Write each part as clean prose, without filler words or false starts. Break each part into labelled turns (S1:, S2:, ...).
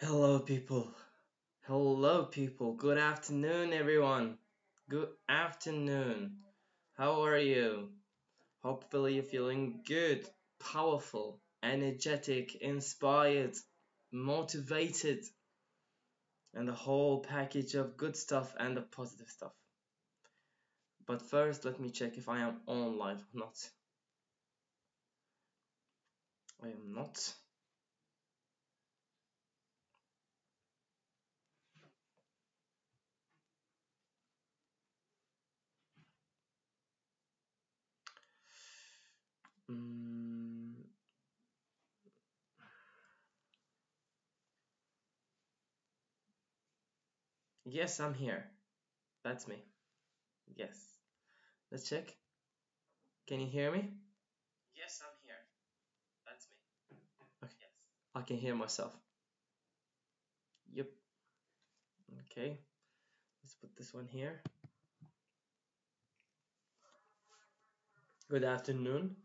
S1: Hello, people. Hello, people. Good afternoon, everyone. Good afternoon. How are you? Hopefully, you're feeling good, powerful, energetic, inspired, motivated, and the whole package of good stuff and the positive stuff. But first, let me check if I am on live or not. I am not. Yes, I'm here. That's me. Yes. Let's check. Can you hear me? Yes, I'm here. That's me. Okay. Yes. I can hear myself. Yep. Okay. Let's put this one here. Good afternoon.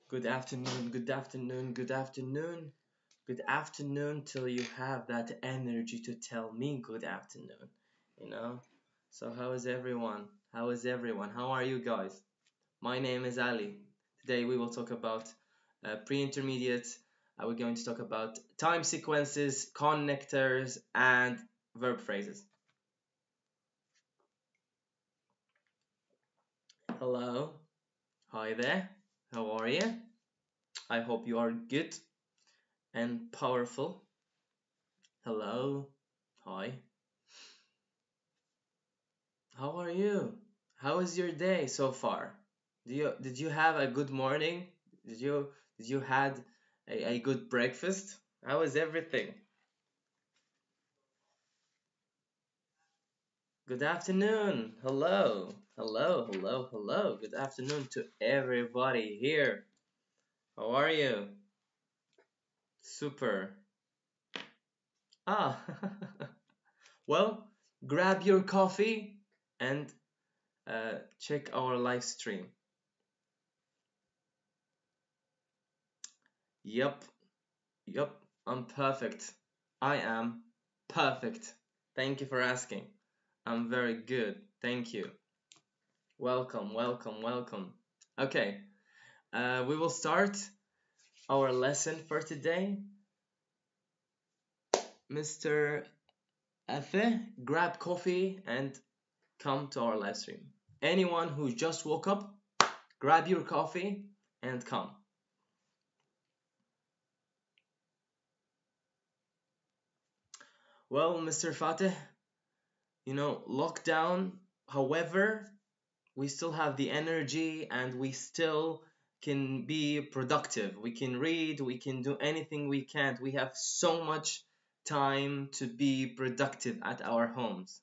S1: Good afternoon. Good afternoon. Good afternoon. Good afternoon till you have that energy to tell me good afternoon. You know? So how is everyone? How is everyone? How are you guys? My name is Ali. Today we will talk about pre-intermediate. We're going to talk about time sequences, connectors, and verb phrases. Hello. Hi there. How are you? I hope you are good and powerful. Hello. Hi. How are you? How is your day so far? Did you have a good morning? Did you had a good breakfast? How is everything? Good afternoon. Hello. Hello, hello, hello. Good afternoon to everybody here. How are you? Super. Ah. Well, grab your coffee and check our live stream. Yup, yup, I'm perfect. I am perfect. Thank you for asking. I'm very good. Thank you. Welcome, welcome, welcome. Okay, we will start our lesson for today. Mr. Efe, grab coffee and come to our live stream. Anyone who just woke up, grab your coffee and come. Well, Mr. Fateh, lockdown, however, we still have the energy and we still can be productive. We can read, we can do anything we can. We have so much time to be productive at our homes.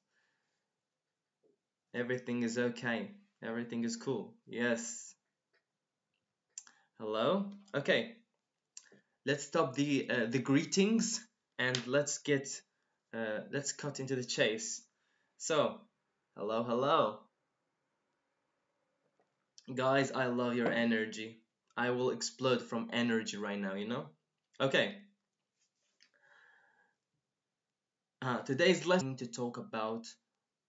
S1: Everything is okay. Everything is cool. Yes. Hello? Okay. Let's stop the greetings and let's cut into the chase. So, hello. Guys, I love your energy. I will explode from energy right now, Okay. Today's lesson to talk about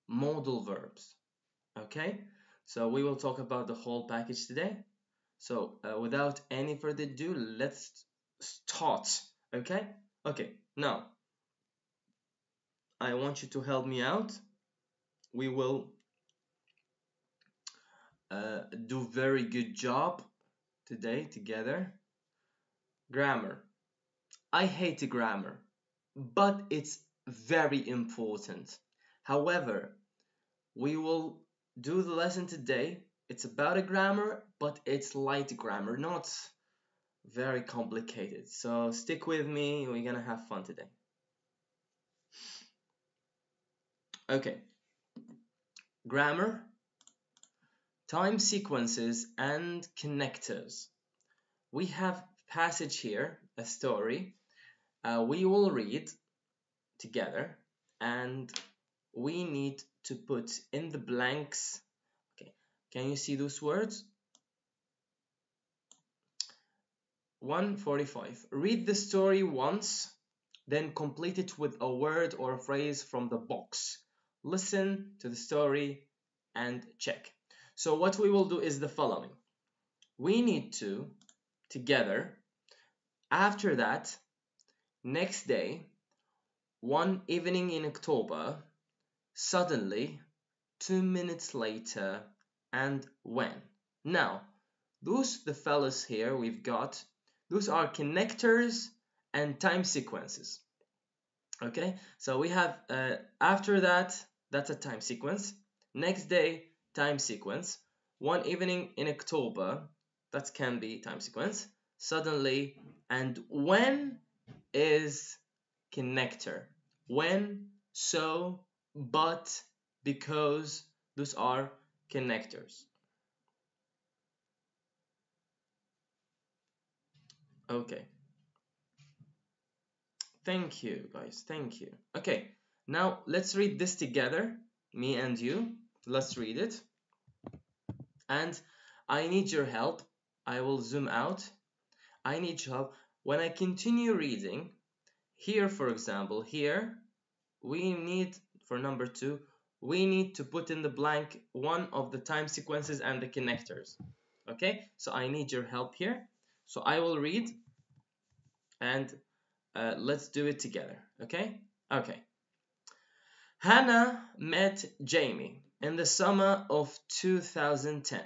S1: modal verbs. Okay? So we will talk about the whole package today. So without any further ado, let's start. Okay? Okay. Now, I want you to help me out. We will do very good job today together. Grammar. I hate grammar, but it's very important. However, we will do the lesson today. It's about a grammar, but it's light grammar, not very complicated. So stick with me, we're gonna have fun today. Okay. Grammar, time sequences, and connectors. We have passage here, a story. We will read together and we need to put in the blanks. Okay, can you see those words? 145. Read the story once then complete it with a word or a phrase from the box. Listen to the story and check. So what we will do is the following. We need to, together, after that, next day, one evening in October, suddenly, 2 minutes later, and when. Now, the fellas here we've got, those are connectors and time sequences. Okay, so we have after that, that's a time sequence. Next day, time sequence. One evening in October, that can be time sequence. Suddenly, and when is connector. When, so, but, because, those are connectors. Okay. Thank you, guys. Thank you. Okay, now let's read this together, me and you. Let's read it. And I need your help. I will zoom out. I need your help. When I continue reading, here, for example, here, we need, for number 2, we need to put in the blank one of the time sequences and the connectors. Okay, so I need your help here. So I will read and let's do it together. Okay? Okay. Hannah met Jamie in the summer of 2010.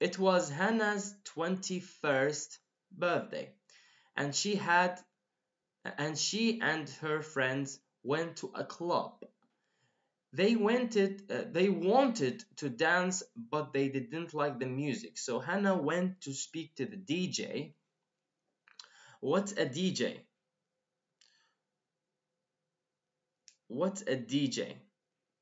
S1: It was Hannah's 21st birthday, and she and her friends went to a club. They wanted to dance, but they didn't like the music. So Hannah went to speak to the DJ. What's a DJ? What's a DJ?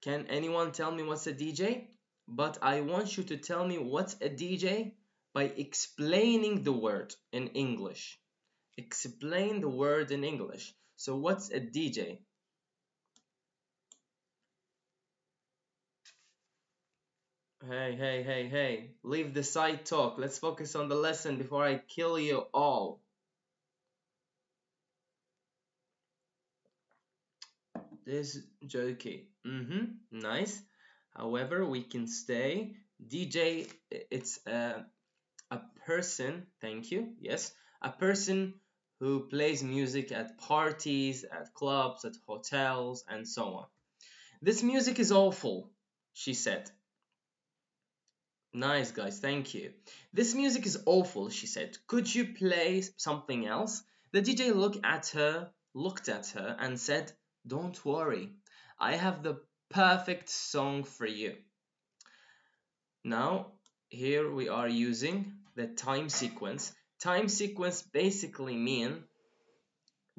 S1: Can anyone tell me what's a DJ? But I want you to tell me what's a DJ by explaining the word in English. Explain the word in English. So what's a DJ? Hey. Leave the side talk. Let's focus on the lesson before I kill you all. This jokey. Nice. However, we can stay. DJ, it's a person, thank you, yes, a person who plays music at parties, at clubs, at hotels, and so on. This music is awful, she said. Nice, guys, thank you. This music is awful, she said. Could you play something else? The DJ looked at her and said, don't worry, I have the perfect song for you. Now, here we are using the time sequence. Time sequence basically mean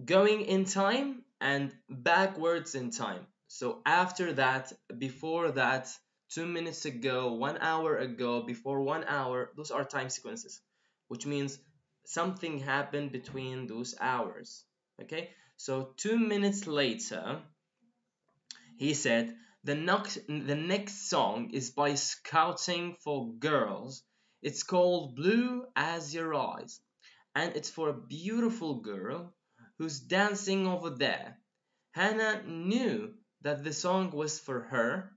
S1: going in time and backwards in time. So after that, before that, 2 minutes ago, 1 hour ago, before 1 hour, those are time sequences, which means something happened between those hours. Okay, so 2 minutes later, he said, the next song is by Scouting for Girls. It's called Blue as Your Eyes, and it's for a beautiful girl who's dancing over there. Hannah knew that the song was for her.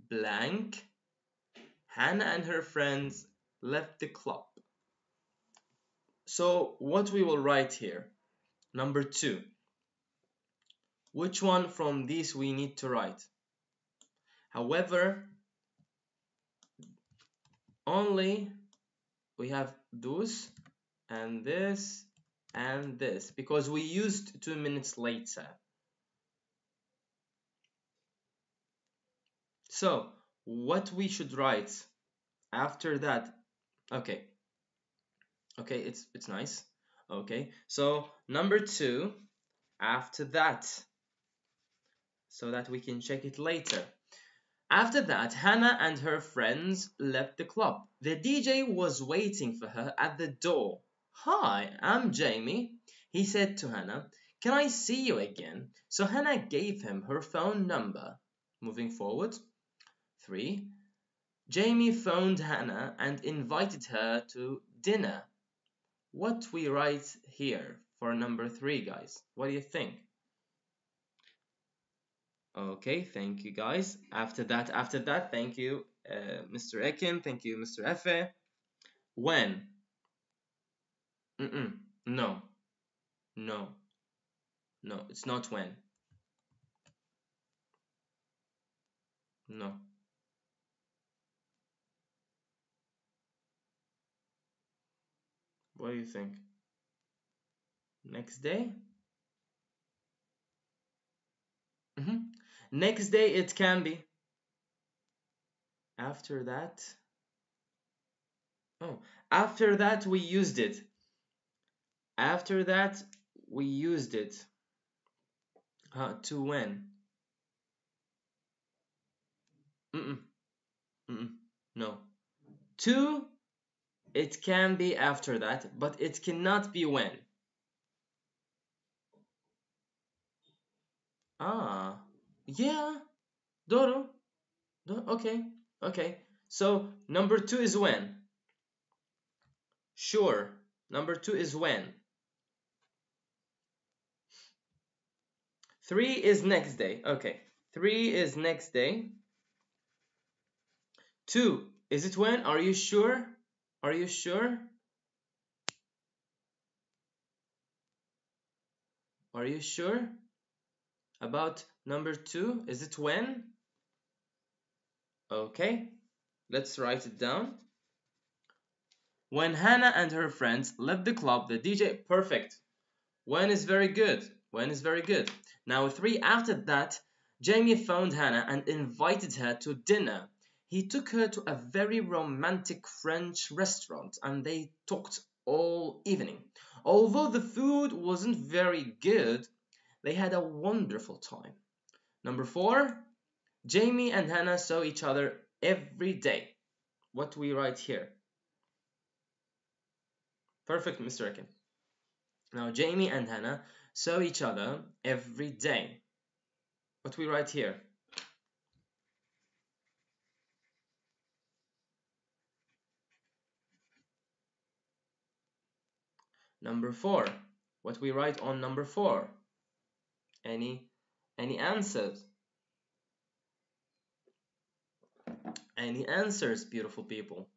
S1: Blank. Hannah and her friends left the club. So what we will write here? Number 2. Which one from these we need to write? However, only we have those and this and this because we used 2 minutes later. So what we should write after that? Okay, it's nice. Okay, so number 2 after that, so that we can check it later. After that, Hannah and her friends left the club. The DJ was waiting for her at the door. Hi, I'm Jamie, he said to Hannah. Can I see you again? So Hannah gave him her phone number. Moving forward. 3. Jamie phoned Hannah and invited her to dinner. What we write here for number 3, guys? What do you think? Okay, thank you guys. After that, thank you, Mr. Ekin. Thank you, Mr. Efe. When? No, no, no. It's not when. No. What do you think? Next day? Next day it can be. After that? Oh, after that we used it. After that we used it. To when? No. To, it can be after that, but it cannot be when. Yeah. Doğru. Okay. Okay. So number 2 is when. Sure. Number 2 is when. 3 is next day. Okay. 3 is next day. 2, is it when? Are you sure? Are you sure? Are you sure about number 2? Is it when? Okay. Let's write it down. When Hannah and her friends left the club, the DJ... Perfect. When is very good. When is very good. Now 3, after that, Jamie phoned Hannah and invited her to dinner. He took her to a very romantic French restaurant and they talked all evening. Although the food wasn't very good, they had a wonderful time. Number 4, Jamie and Hannah saw each other every day. What do we write here? Perfect, Mr. Ekin. Now, Jamie and Hannah saw each other every day. What we write here? Number 4. What we write on number 4? Any answers? Any answers, beautiful people?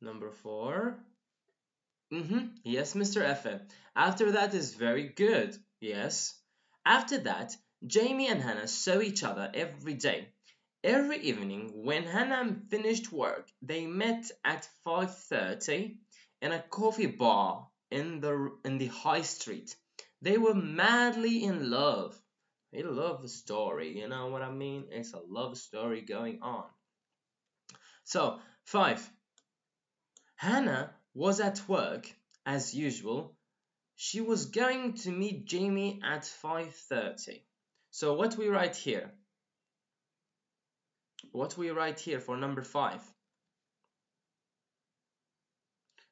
S1: Number 4. Yes, Mr. Efe. After that is very good. Yes. After that, Jamie and Hannah saw each other every day. Every evening, when Hannah finished work, they met at 5:30 in a coffee bar in the high street. They were madly in love. A love story, you know what I mean? It's a love story going on. So, 5. Hannah was at work as usual. She was going to meet Jamie at 5:30. So what we write here? What we write here for number 5?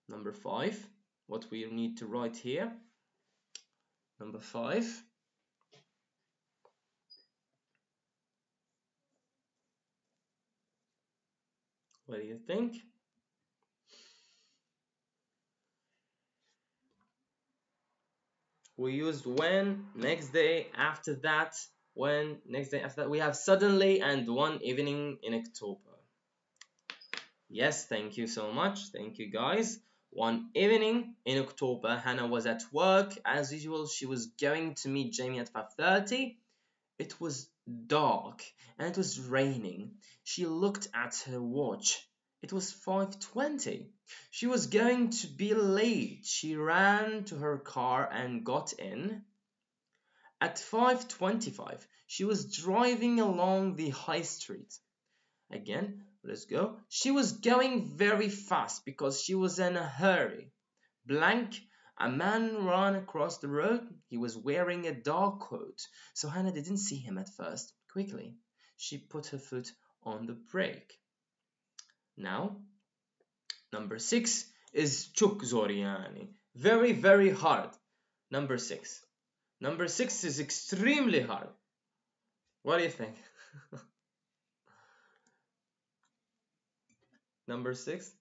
S1: Number 5. What we need to write here? Number 5. What do you think? We used when, next day, after that, when, next day, after that. We have suddenly and one evening in October. Yes, thank you so much. Thank you, guys. One evening in October, Hannah was at work. As usual, she was going to meet Jamie at 5:30. It was dark and it was raining. She looked at her watch. It was 5:20. She was going to be late. She ran to her car and got in. At 5:25, she was driving along the high street. Again, let's go. She was going very fast because she was in a hurry. Blank, a man ran across the road. He was wearing a dark coat, so Hannah didn't see him at first. Quickly, she put her foot on the brake. Now, number 6 is çok zor yani. Very, very hard. Number 6. Number 6 is extremely hard. What do you think? Number 6?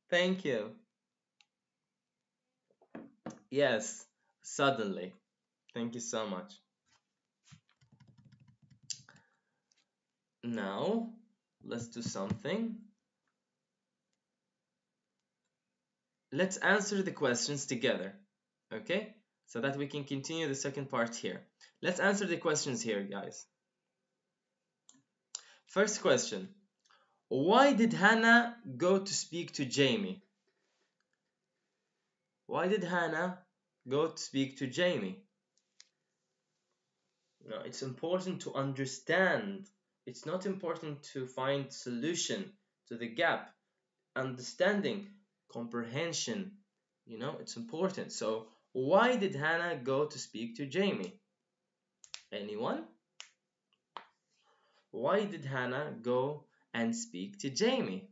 S1: Thank you. Yes, suddenly. Thank you so much. Now, let's do something. Let's answer the questions together, okay? So that we can continue the second part here. Let's answer the questions here, guys. First question. Why did Hannah go to speak to Jamie? Why did Hannah go to speak to Jamie? Now, it's important to understand. It's not important to find solution to the gap. Understanding, comprehension, it's important. So why did Hannah go to speak to Jamie? Anyone? Why did Hannah go and speak to Jamie?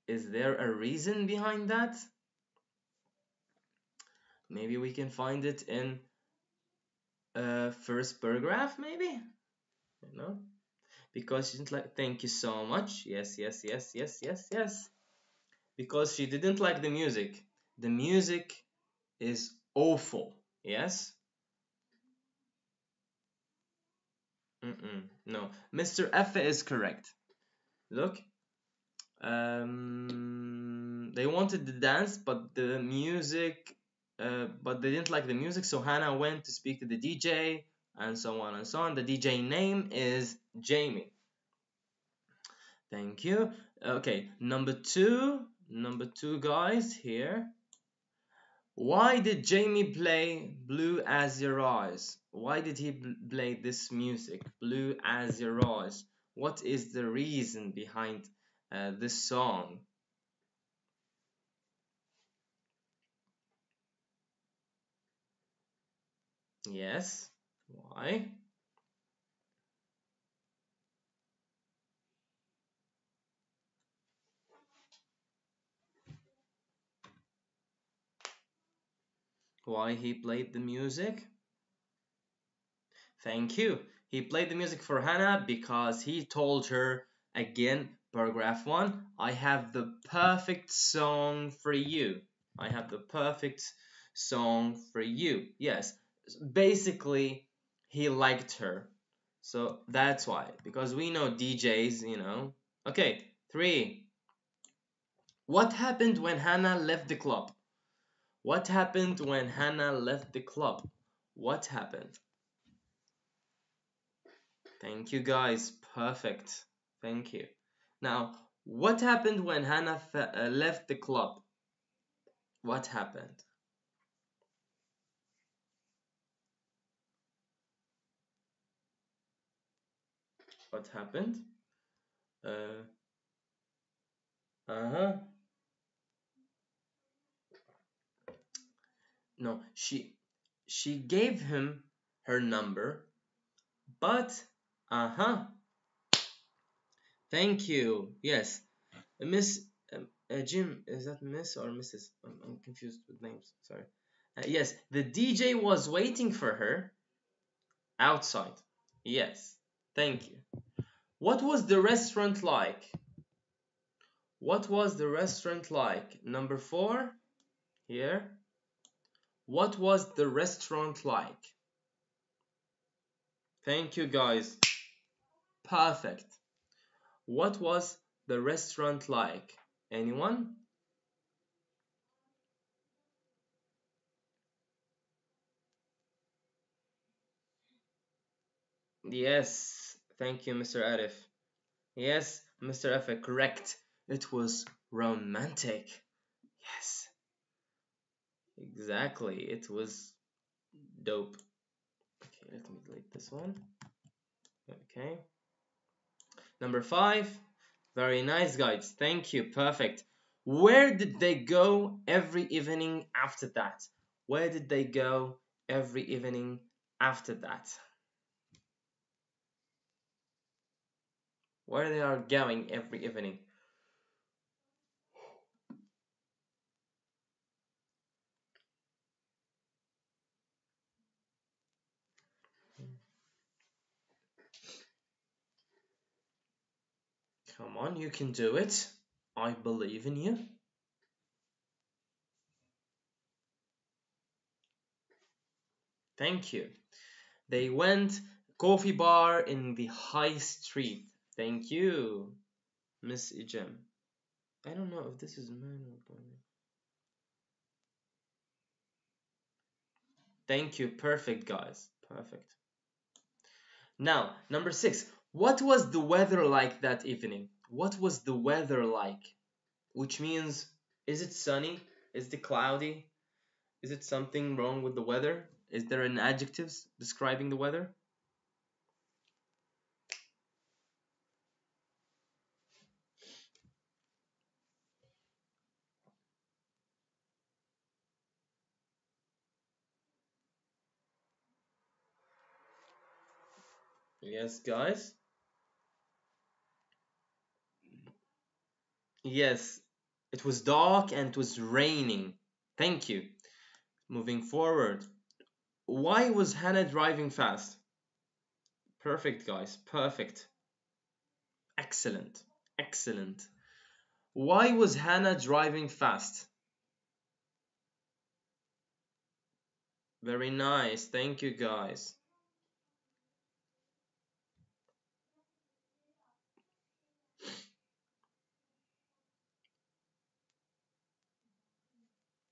S1: Is there a reason behind that? Maybe we can find it in first paragraph, maybe? Because she didn't like, thank you so much. Yes. Because she didn't like the music. The music is awful. Yes? No. Mr. F is correct. Look. They wanted to dance, but the music, but they didn't like the music, so Hannah went to speak to the DJ, and so on and so on. The DJ name is Jamie. Thank you. Okay, number two, guys, here. Why did Jamie play Blue as Your Eyes? Why did he play this music, Blue as Your Eyes? What is the reason behind this song? Yes. Why? Why he played the music? Thank you. He played the music for Hannah because he told her, again, paragraph 1, I have the perfect song for you. I have the perfect song for you. Yes, basically, he liked her. So that's why, because we know DJs. Okay, 3. What happened when Hannah left the club? What happened when Hannah left the club? What happened? Thank you, guys. Perfect. Thank you. Now, what happened when Hannah left the club? What happened? What happened? Uh-huh. No, she gave him her number, but Thank you. Yes. Miss Jim, is that Miss or Mrs.? I'm confused with names. Sorry. Yes, the DJ was waiting for her outside. Yes. Thank you. What was the restaurant like? What was the restaurant like? Number 4, here. What was the restaurant like? Thank you, guys. Perfect. What was the restaurant like? Anyone? Yes. Thank you, Mr. Arif. Yes, Mr. F, correct. It was romantic. Yes. Exactly. It was dope. Okay, let me delete this one. Okay. Number 5. Very nice, guys. Thank you. Perfect. Where did they go every evening after that? Where did they go every evening after that? Where they are going every evening? Come on, you can do it. I believe in you. Thank you. They went coffee bar in the high street. Thank you, Miss Ijem. I don't know if this is man or boy. Thank you. Perfect, guys. Perfect. Now, number 6. What was the weather like that evening? What was the weather like? Which means, is it sunny? Is it cloudy? Is it something wrong with the weather? Is there an adjective describing the weather? Yes, guys? Yes, it was dark and it was raining. Thank you. Moving forward. Why was Hannah driving fast? Perfect, guys. Perfect. Excellent. Excellent. Why was Hannah driving fast? Very nice. Thank you, guys.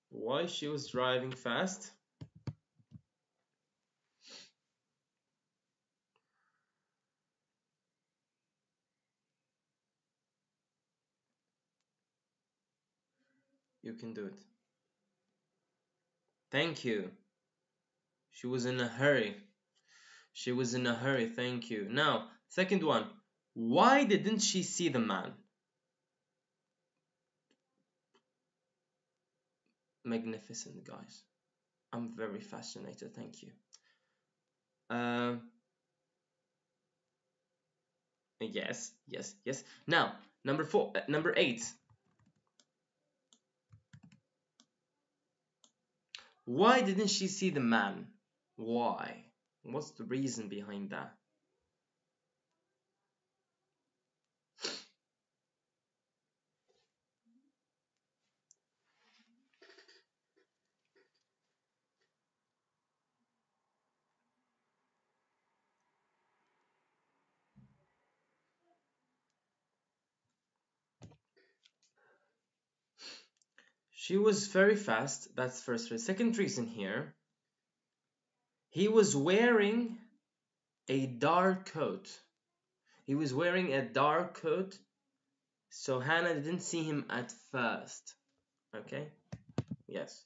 S1: Why she was driving fast? You can do it. Thank you. She was in a hurry. She was in a hurry. Thank you. Now, second one. Why didn't she see the man? Magnificent, guys. I'm very fascinated. Thank you. Yes, yes, yes. Now, number 8. Why didn't she see the man? Why? What's the reason behind that? She was very fast. That's first reason. Second reason here. He was wearing a dark coat. He was wearing a dark coat, so Hannah didn't see him at first. Okay? Yes.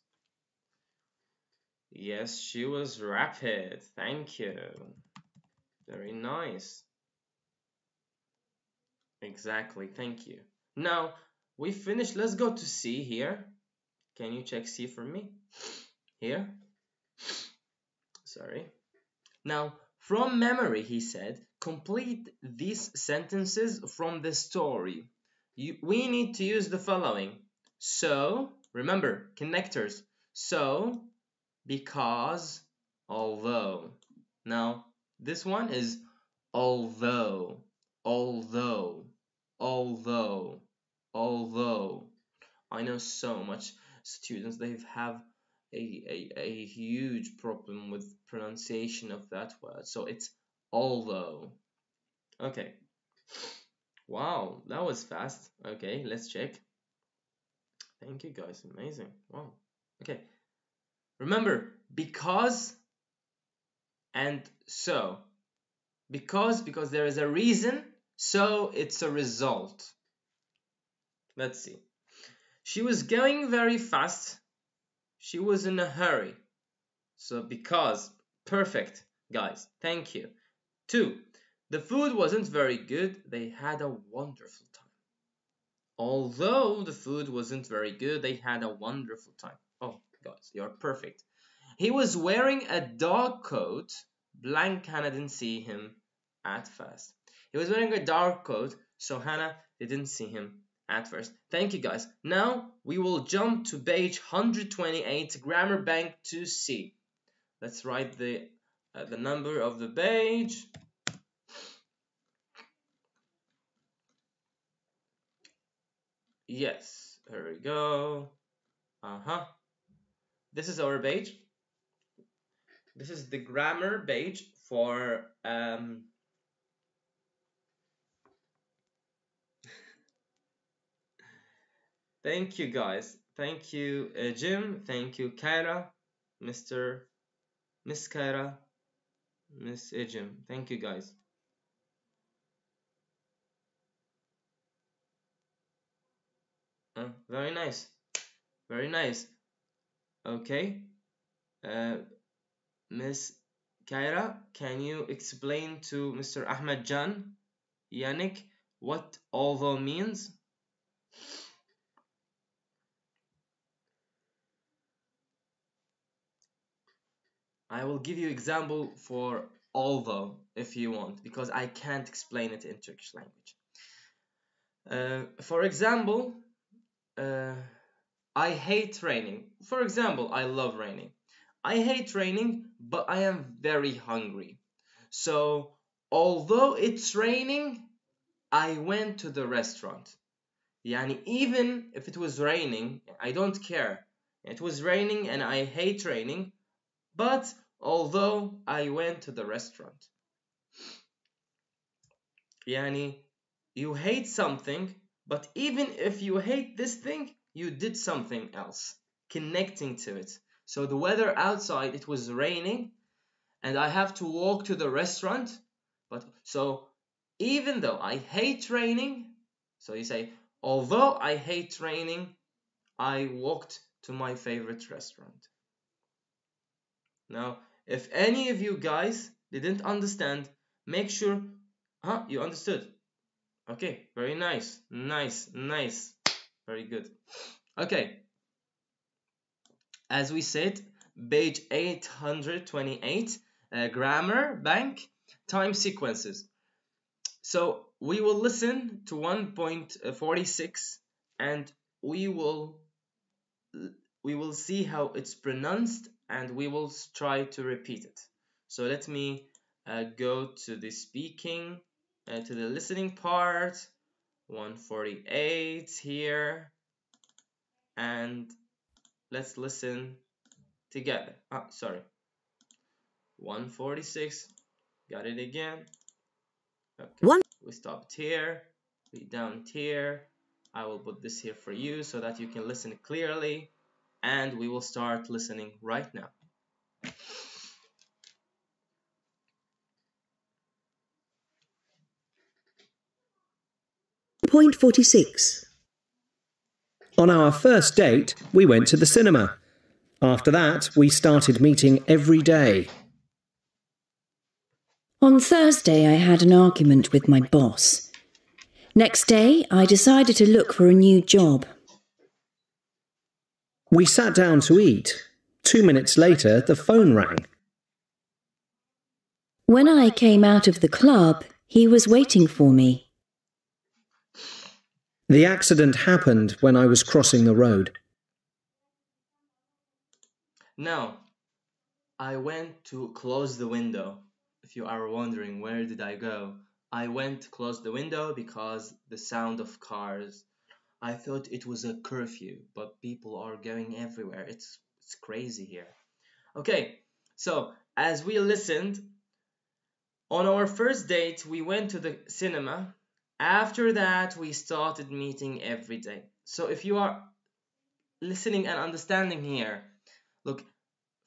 S1: Yes, she was rapid. Thank you. Very nice. Exactly. Thank you. Now, we finished. Let's go to C here. Can you check C for me? Here. Sorry. Now, from memory, he said, complete these sentences from the story. We need to use the following. So, remember, connectors. So, because, although. Now, this one is although, although, although, although. I know so much students, they have a huge problem with pronunciation of that word. So it's although. Okay. Wow, that was fast. Okay, let's check. Thank you, guys. Amazing. Wow. Okay. Remember, because and so. Because there is a reason, so it's a result. Let's see. She was going very fast. She was in a hurry. So because. Perfect, guys. Thank you. 2. The food wasn't very good. They had a wonderful time. Although the food wasn't very good, they had a wonderful time. Oh, guys, you're perfect. He was wearing a dog coat. Blank Hannah didn't see him at first. He was wearing a dark coat, so Hannah didn't see him at first. Thank you, guys. Now we will jump to page 128, Grammar Bank 2C. Let's write the number of the page. Yes, here we go. This is our page. This is the grammar page for thank you guys. Thank you Jim. Thank you Kyra, Miss Kyra, Miss Jim. Thank you guys. Very nice. Very nice. Okay. Miss Kyra, can you explain to Mr. Ahmed Jan, Yannick, what although means? I will give you example for although if you want, because I can't explain it in Turkish language. For example, I hate raining. For example, I love raining. I hate raining, but I am very hungry. So, although it's raining, I went to the restaurant. Yani even if it was raining, I don't care. It was raining and I hate raining, but although I went to the restaurant. Yani you hate something, but even if you hate this thing, you did something else connecting to it. So the weather outside, it was raining and I have to walk to the restaurant. But so even though I hate raining, so you say, although I hate raining, I walked to my favorite restaurant. Now, if any of you guys didn't understand, make sure, you understood. Okay, very nice, nice. Very good. Okay, as we said, page 828, grammar bank, time sequences. So we will listen to 1.46 and we will see how it's pronounced and we will try to repeat it. So let me go to the speaking, to the listening part, 148 here, and let's listen together. 146, got it again. Okay, we stopped here, we down here. I will put this here for you so that you can listen clearly, and we will start listening right now.
S2: Point 46. On our first date, we went to the cinema. After that, we started meeting every day.
S3: On Thursday, I had an argument with my boss. Next day, I decided to look for a new job.
S2: We sat down to eat. 2 minutes later, the phone rang.
S3: When I came out of the club, he was waiting for me.
S2: The accident happened when I was crossing the road.
S1: Now, I went to close the window. If you are wondering where did I go, I went to close the window because the sound of cars. I thought it was a curfew, but people are going everywhere. It's crazy here. Okay, so as we listened, on our first date, we went to the cinema. After that, we started meeting every day. So if you are listening and understanding here, look,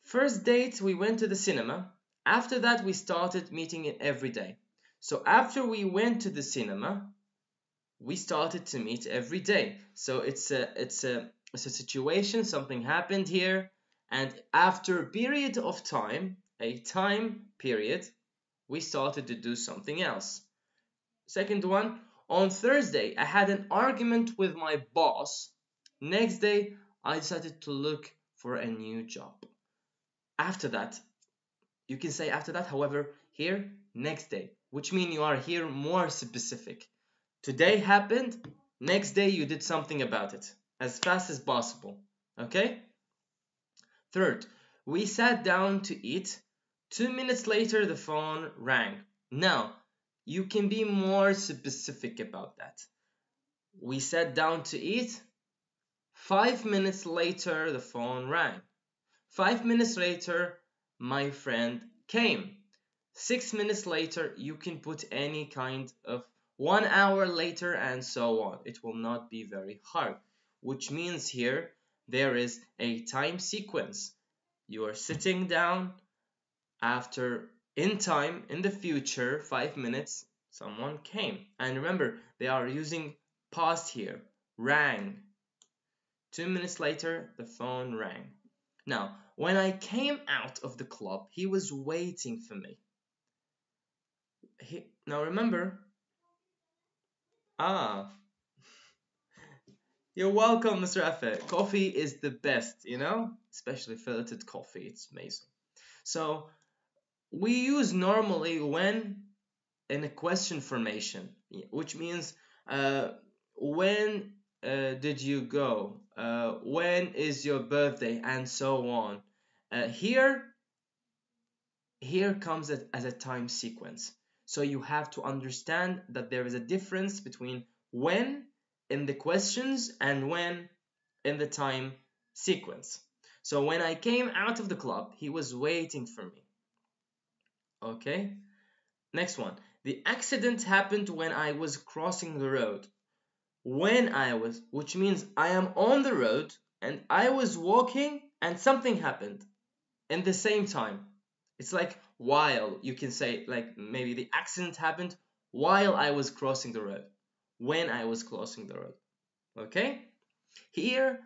S1: first date, we went to the cinema. After that, we started meeting it every day. So after we went to the cinema, we started to meet every day. So it's a situation, something happened here, and after a period of time, a time period, we started to do something else. Second one, on Thursday, I had an argument with my boss. Next day, I decided to look for a new job. After that, you can say after that, however, here, next day, which means you are here more specific. Today happened, next day you did something about it, as fast as possible, okay? Third, we sat down to eat. 2 minutes later, the phone rang. Now, you can be more specific about that. We sat down to eat. 5 minutes later, the phone rang. 5 minutes later, my friend came. 6 minutes later, you can put any kind of 1 hour later and so on. It will not be very hard, which means here there is a time sequence. You are sitting down after, in time, in the future, 5 minutes, someone came. And remember, they are using past here, rang. 2 minutes later, the phone rang. Now, when I came out of the club, he was waiting for me. Now remember, you're welcome, Mr. Efe. Coffee is the best, you know? Especially filtered coffee, it's amazing. So, we use normally when in a question formation, which means when did you go? When is your birthday? And so on. Here comes it as a time sequence. So you have to understand that there is a difference between when in the questions and when in the time sequence. So when I came out of the club, he was waiting for me. Okay? Next one. The accident happened when I was crossing the road. When I was, which means I am on the road and I was walking and something happened in the same time. It's like while, you can say, like maybe the accident happened while I was crossing the road. When I was crossing the road. Okay? Here,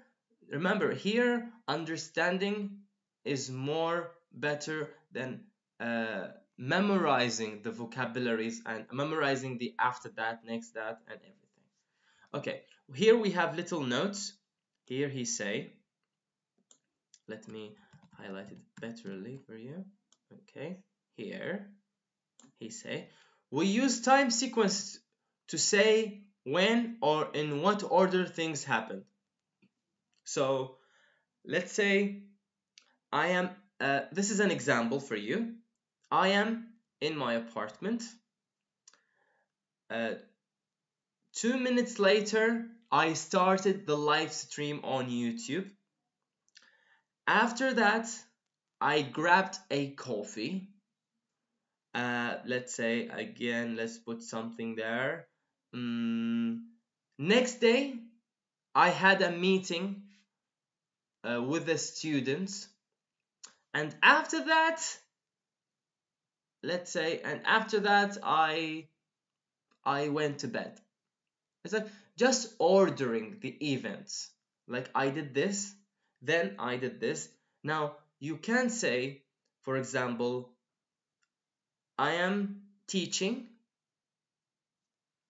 S1: remember, here understanding is more better than memorizing the vocabularies and memorizing the after that, next that, and everything. Okay, here we have little notes. Here he say, let me highlight it betterly for you. Okay, here he say, we use time sequence to say when or in what order things happen. So let's say I am, this is an example for you. I am in my apartment. 2 minutes later, I started the live stream on YouTube. After that, I grabbed a coffee. Let's say again, let's put something there. Next day, I had a meeting with the students. And after that, let's say, and after that, I went to bed. It's like just ordering the events. Like I did this, then I did this. Now you can say, for example, I am teaching,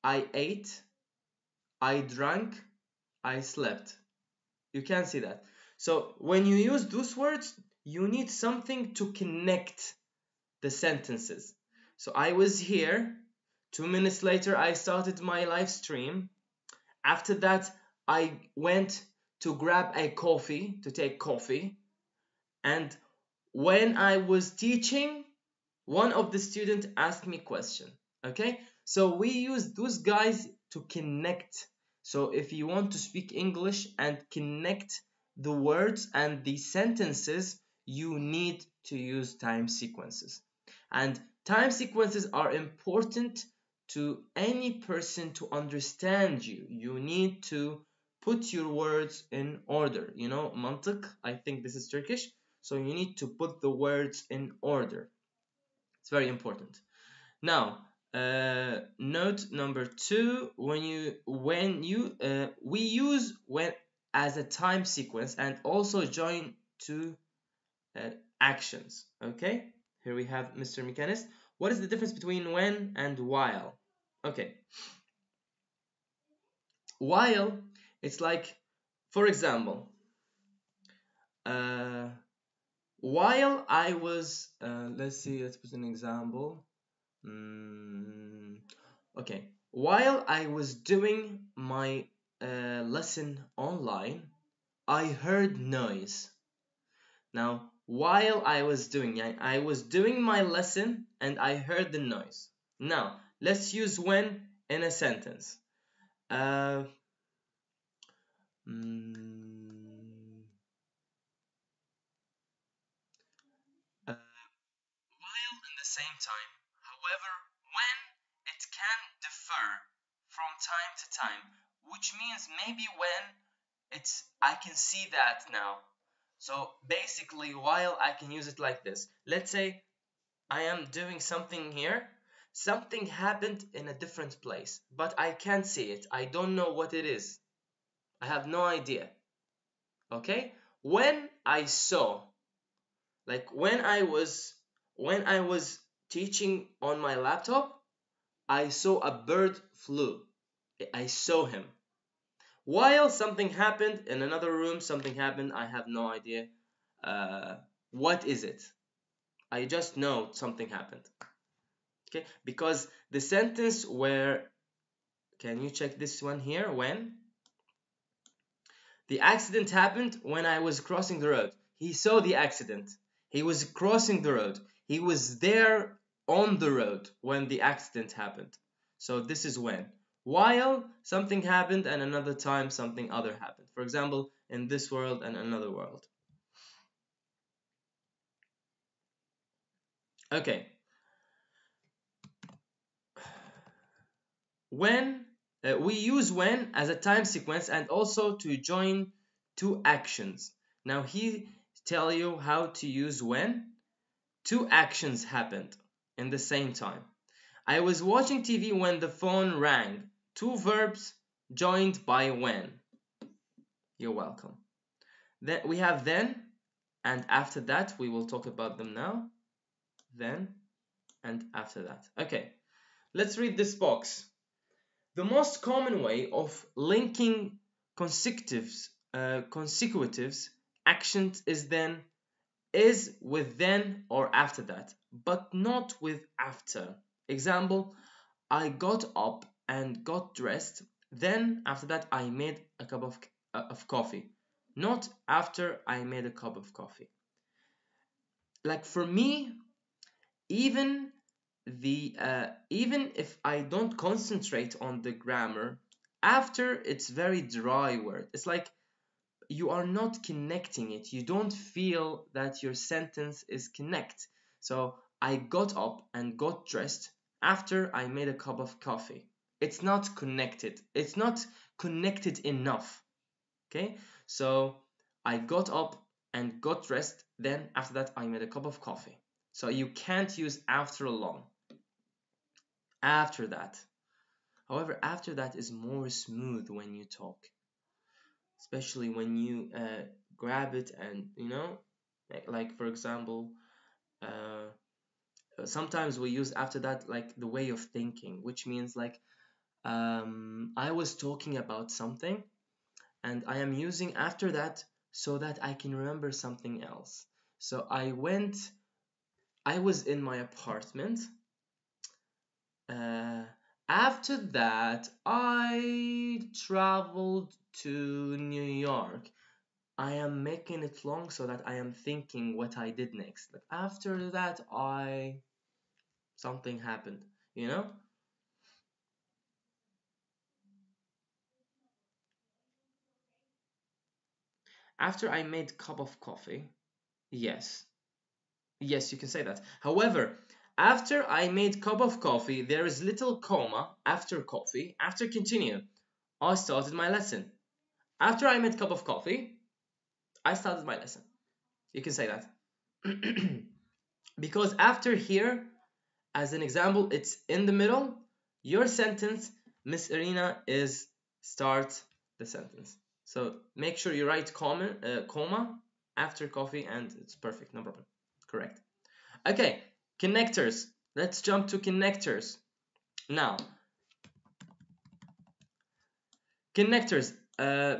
S1: I ate, I drank, I slept. You can see that. So when you use those words, you need something to connect the sentences. So I was here. 2 minutes later, I started my live stream. After that, I went to grab a coffee, to take coffee. And when I was teaching, one of the students asked me a question. Okay? So we use those guys to connect. So if you want to speak English and connect the words and the sentences, you need to use time sequences. And time sequences are important to any person to understand you. You need to put your words in order. You know, mantık, I think this is Turkish. So you need to put the words in order. It's very important. Now, note number 2, we use when as a time sequence and also join two actions. Okay, here we have Mr. Mechanist. What is the difference between when and while? Okay, while, it's like, for example, while I was, let's put an example. Okay, while I was doing my lesson online, I heard noise. Now, while I was doing my lesson and I heard the noise. Now, let's use when in a sentence. time. However, when it can differ from time to time, which means maybe when I can see that now. So basically, while I can use it like this. Let's say I am doing something here. Something happened in a different place, but I can't see it. I don't know what it is. I have no idea. Okay? When I saw, like when I was teaching on my laptop, I saw a bird flew. I saw him. While something happened in another room, something happened, I have no idea. What is it? I just know something happened. Okay, because the sentence where, can you check this one here? When the accident happened when I was crossing the road. He saw the accident. He was crossing the road. He was there on the road when the accident happened. So this is when. While something happened and another time something other happened. For example, in this world and another world. Okay. When we use when as a time sequence and also to join two actions. Now he tell you how to use when. Two actions happened in the same time. I was watching TV when the phone rang. Two verbs joined by when. You're welcome. Then we have then, and after that we will talk about them now. Then and after that. Okay, let's read this box. The most common way of linking consecutives actions is with then or after that, but not with after. Example, I got up and got dressed. Then after that I made a cup of coffee. Not after I made a cup of coffee. Like for me, even if I don't concentrate on the grammar, after it's very dry word. It's like you are not connecting it. You don't feel that your sentence is connect. So I got up and got dressed after I made a cup of coffee. It's not connected. It's not connected enough. Okay? So I got up and got dressed. Then after that I made a cup of coffee. So you can't use after alone. After that. However, after that is more smooth when you talk. Especially when you grab it and, like for example, sometimes we use after that like the way of thinking, which means like I was talking about something and I am using after that so that I can remember something else. So I was in my apartment. After that, I traveled to New York. I am making it long so that I am thinking what I did next. Like after that, something happened, After I made cup of coffee, yes. Yes, you can say that. However, after I made cup of coffee, there is little comma after coffee, after continue. I started my lesson. After I made cup of coffee, I started my lesson. You can say that. Because after here, as an example, it's in the middle. Your sentence, Miss Irina, is start the sentence. So make sure you write comma after coffee and it's perfect, no problem. Correct. Okay, connectors. Let's jump to connectors. Now, connectors.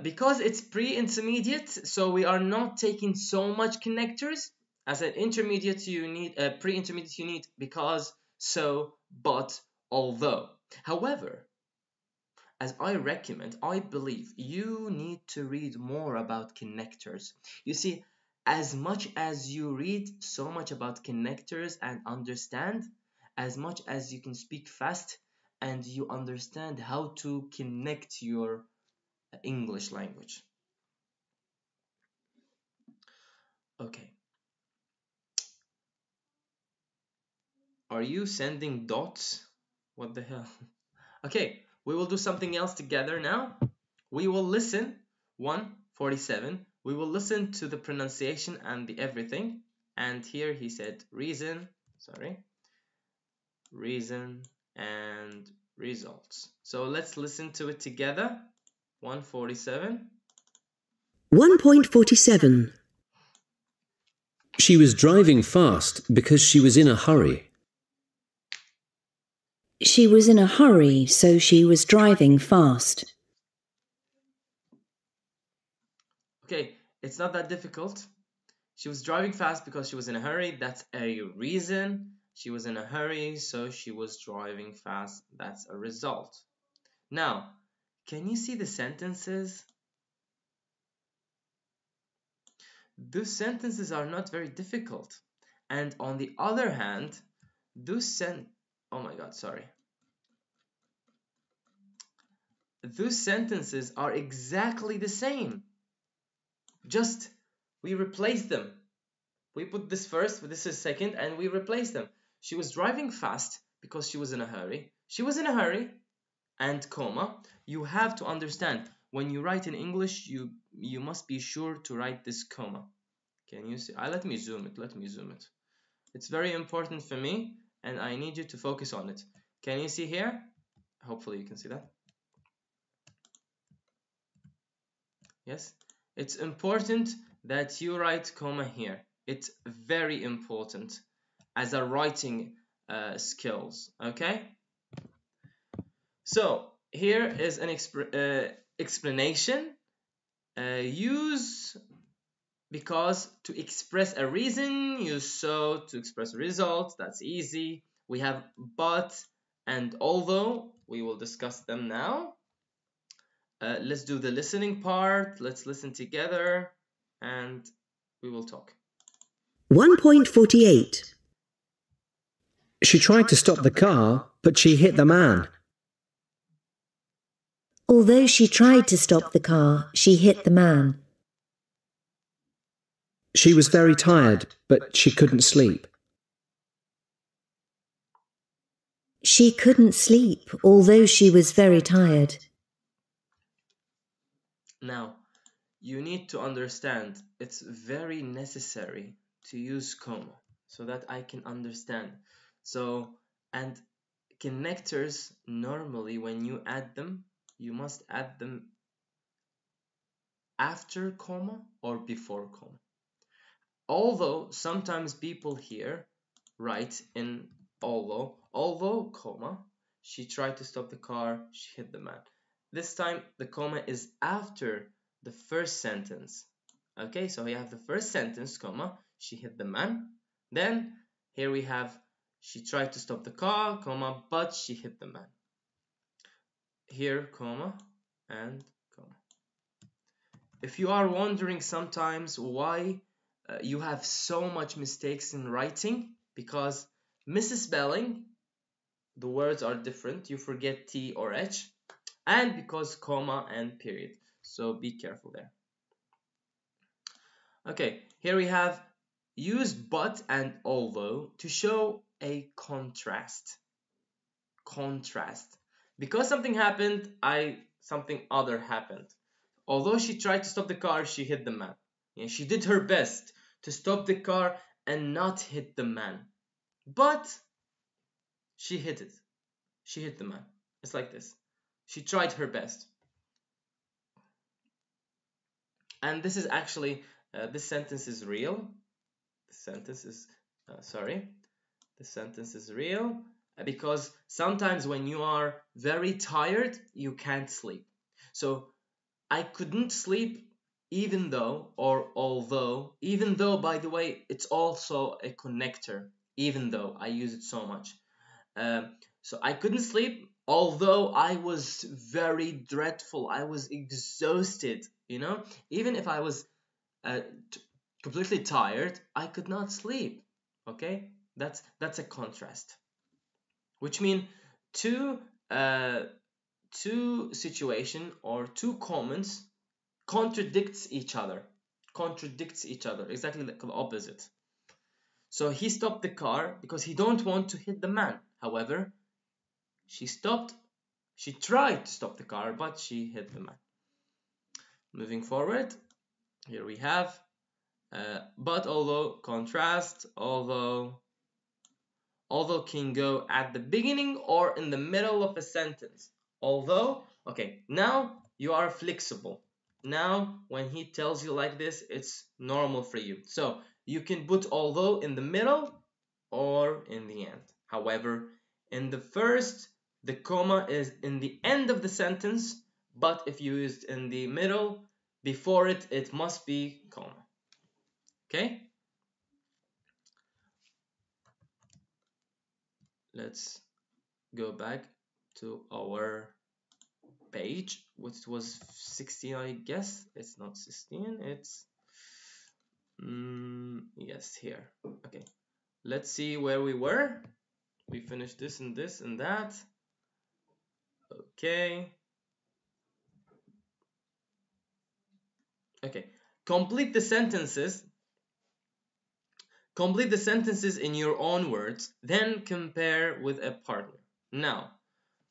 S1: Because it's pre-intermediate, so we are not taking so much connectors. As an intermediate, you need pre-intermediate. You need because, so, but, although. However, as I recommend, I believe you need to read more about connectors. You see, as much as you read so much about connectors and understand, as much as you can speak fast and you understand how to connect your English language. Okay. Are you sending dots? What the hell? Okay, we will do something else together now. We will listen, 147. We will listen to the pronunciation and the everything. And here he said reason and results. So let's listen to it together. 147.
S2: 1.47. She was driving fast because she was in a hurry.
S3: She was in a hurry, so she was driving fast.
S1: Okay, it's not that difficult. She was driving fast because she was in a hurry. That's a reason. She was in a hurry, so she was driving fast. That's a result. Now, can you see the sentences? Those sentences are not very difficult. And on the other hand, those sentences are exactly the same. Just we replace them. We put this first, this is second, and we replace them. She was driving fast because she was in a hurry. She was in a hurry, and comma. You have to understand, when you write in English, you must be sure to write this comma. Can you see? Let me zoom it. It's very important for me, and I need you to focus on it. Can you see here? Hopefully you can see that. Yes? It's important that you write comma here. It's very important as a writing skills, okay? So here is an explanation. Use because to express a reason, use so to express a result. That's easy. We have but and although. We will discuss them now. Let's do the listening part. Let's listen together and we will talk.
S2: 1.48. She tried to stop the car, but she hit the man.
S4: Although she tried to stop the car, she hit the man.
S2: She was very tired, but she couldn't sleep.
S4: She couldn't sleep, although she was very tired.
S1: Now, you need to understand it's very necessary to use comma so that I can understand. So, and connectors, normally when you add them, you must add them after comma or before comma. Although sometimes people here write in although comma, she tried to stop the car, she hit the man. This time the comma is after the first sentence. Okay, so we have the first sentence, comma, she hit the man. Then here we have she tried to stop the car, comma, but she hit the man. Here, comma, and comma. If you are wondering sometimes why you have so much mistakes in writing, because misspelling, the words are different, you forget T or H, and because comma and period, so be careful there. Okay, here we have use but and although to show a contrast. Because something happened, something other happened. Although she tried to stop the car, she hit the man. Yeah, she did her best to stop the car and not hit the man, but she hit it. She hit the man. It's like this. She tried her best. And this is actually, this sentence is real. The sentence is real because sometimes when you are very tired, you can't sleep. So I couldn't sleep even though, or although, even though, by the way, it's also a connector, even though I use it so much. So I couldn't sleep, although I was very dreadful. I was exhausted, you know? Even if I was completely tired, I could not sleep, okay? That's a contrast. Which means two situation or two comments contradicts each other, exactly like the opposite. So he stopped the car because he don't want to hit the man. However, she tried to stop the car, but she hit the man. Moving forward, here we have, but although, contrast, although can go at the beginning or in the middle of a sentence. Although, okay, now you are flexible. Now, when he tells you like this, it's normal for you. So, you can put although in the middle or in the end. However, in the first, the comma is in the end of the sentence, but if you use it in the middle, before it, it must be comma. Okay? Let's go back to our page, which was 16, I guess. It's not 16, it's yes, here. Okay, let's see where we were. We finished this and this and that. Okay, complete the sentences in your own words, then compare with a partner. Now,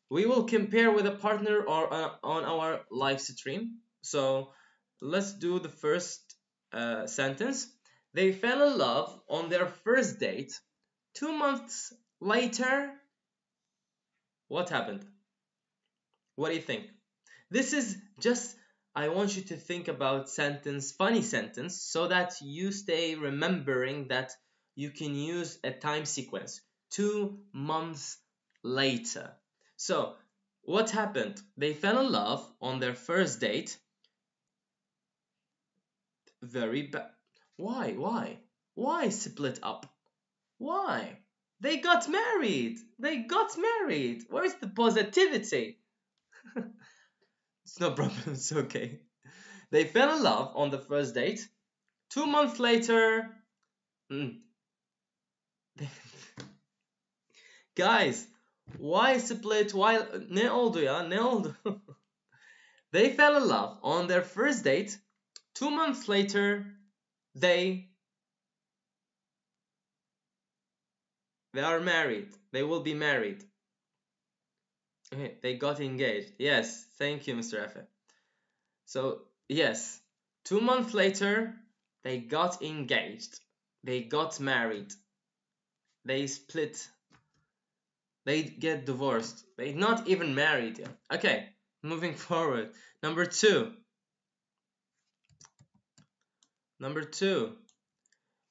S1: we will compare with a partner or on our live stream. So let's do the first sentence. They fell in love on their first date. 2 months later, what happened? What do you think? This is just, I want you to think about funny sentence, so that you stay remembering that you can use a time sequence. 2 months later. So, what happened? They fell in love on their first date. Very bad. Why split up? Why? They got married. Where's the positivity? It's no problem, it's okay. They fell in love on the first date. 2 months later... Guys, why split? Why? Ne oldu ya? Ne oldu? They fell in love on their first date. 2 months later, they are married. They will be married. Okay, they got engaged. Yes, thank you, Mr. Efe. So, yes, 2 months later, they got engaged. They got married. They split. They get divorced. They not even married yet. Okay, moving forward. Number two.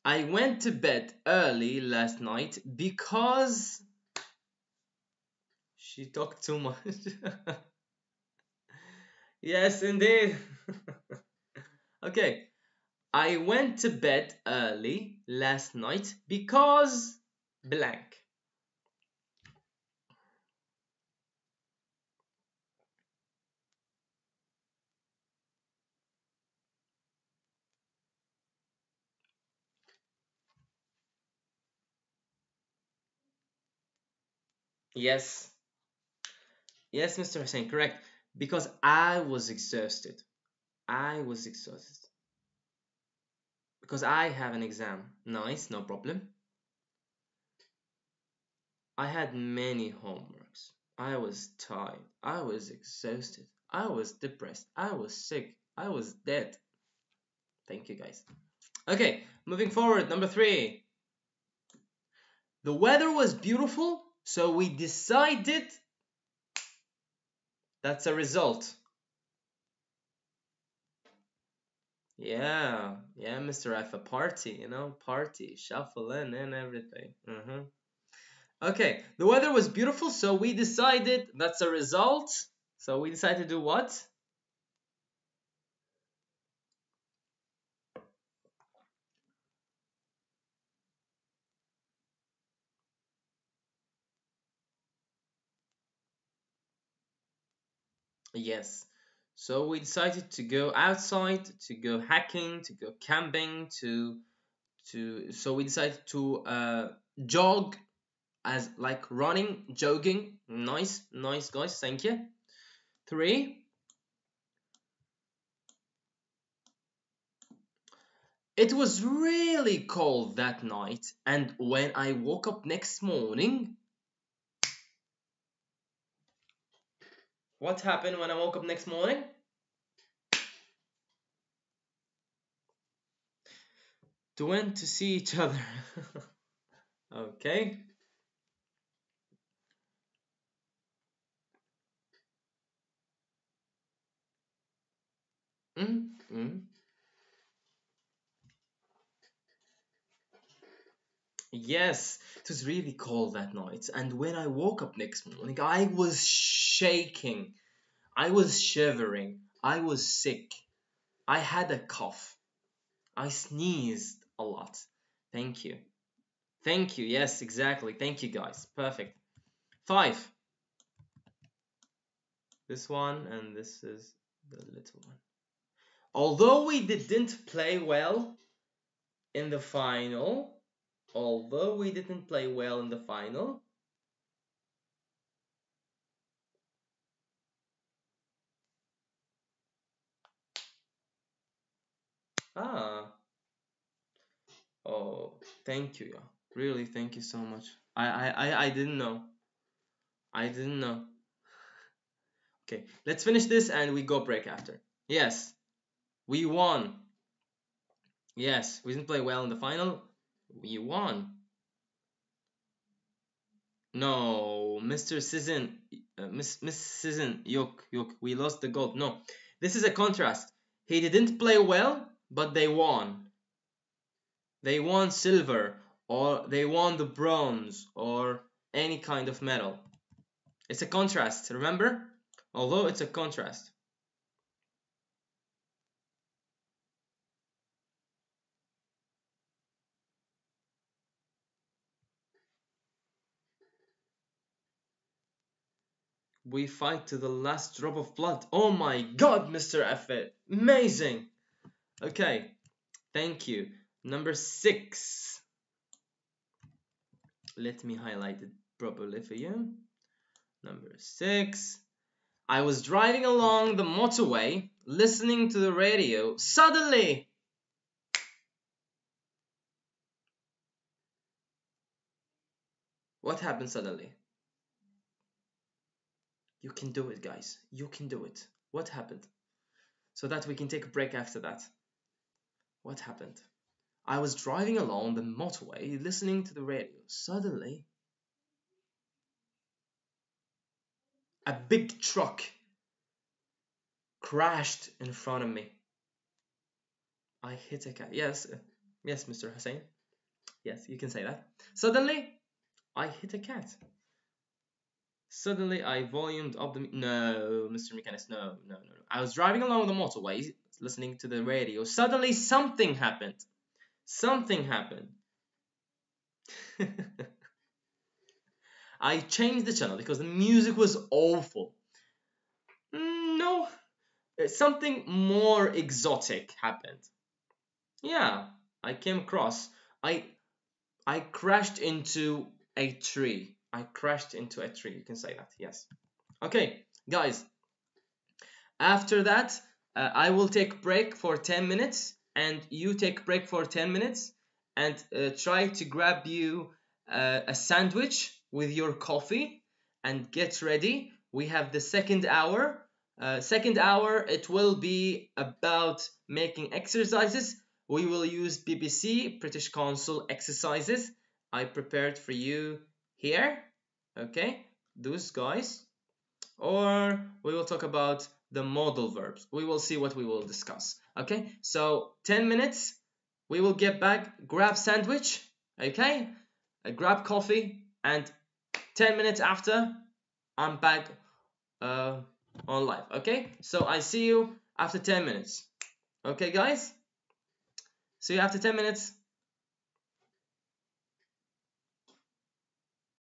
S1: I went to bed early last night because she talked too much. Yes, indeed. Okay. I went to bed early last night because blank. Yes. Yes, Mr. Hussein, correct. Because I was exhausted. Because I have an exam. Nice, no problem. I had many homeworks. I was tired. I was exhausted. I was depressed. I was sick. I was dead. Thank you, guys. Okay, moving forward. Number 3. The weather was beautiful, so we decided... That's a result. Yeah, Mr. F, a party, party, shuffle in and everything. Okay, the weather was beautiful, so we decided, that's a result. So we decided to do what? Yes. So we decided to go outside, to go hiking, to go camping, so we decided to jog, as like running, jogging. Nice guys, thank you. 3. It was really cold that night, and when I woke up next morning... What happened when I woke up next morning? They went to see each other. Okay. Yes, it was really cold that night, and when I woke up next morning, I was shaking. I was shivering. I was sick. I had a cough. I sneezed a lot. Thank you. Thank you. Yes, exactly. Thank you, guys. Perfect. 5. This one, and this is the little one. Although we didn't play well in the final, Oh, thank you. Really, thank you so much. I didn't know. I didn't know. Okay, let's finish this and we go break after. Yes, we won. Yes, we didn't play well in the final. We won. No, Mr. Sizin, Miss Sizin, yok. We lost the gold. No, this is a contrast. He didn't play well, but they won. They won silver, or they won the bronze, or any kind of medal. It's a contrast, remember? Although it's a contrast. We fight to the last drop of blood. Oh my god, Mr. Effet. Amazing. Okay, thank you. Number 6. Let me highlight it properly for you. Number 6. I was driving along the motorway, listening to the radio. Suddenly, what happened suddenly? You can do it, guys. You can do it. What happened? So that we can take a break after that. What happened? I was driving along the motorway, listening to the radio. Suddenly, a big truck crashed in front of me. I hit a cat. Yes, Mr. Hussein. Yes, you can say that. Suddenly, I hit a cat. Suddenly, I volumed up the... No, Mr. Mechanist, no. I was driving along the motorway, listening to the radio. Suddenly, something happened. Something happened. I changed the channel because the music was awful. No, something more exotic happened. Yeah, I came across. I crashed into a tree. I crashed into a tree. You can say that. Yes. Okay, guys. After that, I will take break for 10 minutes, and you take break for 10 minutes, and try to grab you a sandwich with your coffee and get ready. We have the second hour. Second hour, it will be about making exercises. We will use BBC, British Council exercises. I prepared for you here. Okay, those guys. Or we will talk about the modal verbs. We will see what we will discuss. Okay, so 10 minutes. We will get back, grab sandwich. Okay, grab coffee, and 10 minutes after, I'm back on live. Okay, so I see you after 10 minutes. Okay, guys? See you after 10 minutes.